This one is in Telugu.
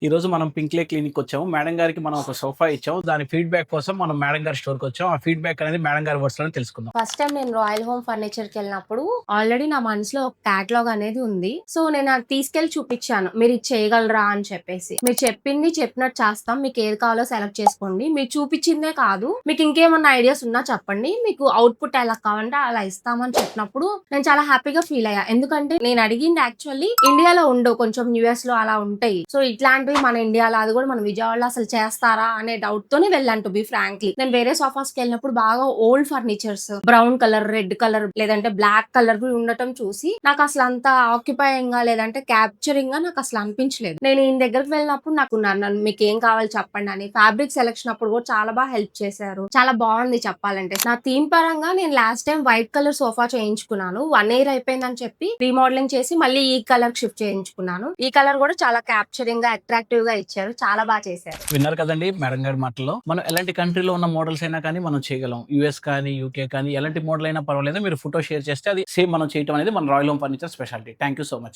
ఈ రోజు మనం పింక్లే క్లినిక్ వచ్చాము. మేడం గారికి మనం ఒక సోఫా ఇచ్చాము. దాని ఫీడ్‌బ్యాక్ కోసం మనం మేడం గారి స్టోర్‌కి వచ్చాము. ఆ ఫీడ్‌బ్యాక్ అనేది మేడం గారి వర్డ్స్‌లోనే తెలుసుకుందాం. ఫస్ట్ టైమ్ నేను రాయల్ హోమ్ ఫర్నిచర్‌కెళ్ళినప్పుడు ఆల్రెడీ నా మనసులో ఒక క్యాటలాగ్ అనేది ఉంది. సో, నేను అది తీసుకెళ్ళి చూపిచ్చాను. మీరిది చేయగలరా అని చెప్పేసి. మీరు చెప్పింది చెప్పినట్టు చేస్తాం. మీకేది కావాలో సెలెక్ట్ చేసుకోండి. మీరు చూపిచ్చిందే కాదు, మీకింకేమన్నా ఐడియాస్ ఉన్నా చెప్పండి. మీకు అవుట్‌పుట్ ఎలా కావాలంటే అలా ఇస్తామని చెప్పినప్పుడు నేను చాలా హ్యాపీగా ఫీల్ అయ్యా. ఎందుకంటే నేను అడిగింది యాక్చువల్లీ ఇండియాలో ఉండవు. కొంచెం యూఎస్‌లో అలా ఉంటాయి. సో, ఇట్లాంటివి మన ఇండియాలో అది కూడా మన విజయవాడలో అసలు చేస్తారా అనే డౌట్‌తోనే వెళ్ళాను టు బి ఫ్రాంక్లీ. నేను వేరే సోఫాస్‌కెళ్ళినప్పుడు బాగా old furnitures brown colour, red colour లేదంటే బ్లాక్ కలర్ ఉండటం చూసి నాకసలు అంత ఆక్యుపైయింగ్ గా లేదంటే క్యాప్చరింగ్ గా నాకసలు అనిపించలేదు. నేను ఈయన దగ్గరికి వెళ్ళినప్పుడు నాకు నన్ను మీకేం కావాలి చెప్పండి అని ఫ్యాబ్రిక్ సెలక్షన్ అప్పుడు కూడా చాలా బాగా హెల్ప్ చేశారు. చాలా బాగుంది చెప్పాలంటే. నా థీమ్ పరంగా నేను last time white colour sofa చేయించుకున్నాను. 1 ఇయర్ అయిపోయిందని చెప్పి రీమోడలింగ్ చేసి మళ్ళీ ఈ కలర్ షిఫ్ట్ చేయించుకున్నాను. ఈ కలర్ కూడా చాలా క్యాప్చరింగ్ గా అట్రాక్టివ్ గా ఇచ్చారు. చాలా బాగా చేశారు. విన్నారు కదండీ మేడం గారి మాటల్లో. మనం ఎలాంటి కంట్రీలో ఉన్న మోడల్స్ అయినా కానీ మనం చేయగలం. యూఎస్ కానీ, యూకే కానీ ఎలాంటి మోడల్ అయినా పర్వాలేదు. మీరు ఫోటో షేర్ చేస్తే అది సేమ్ మనం చేయటం అనేది మన royal home furniture speciality. Thank you so much.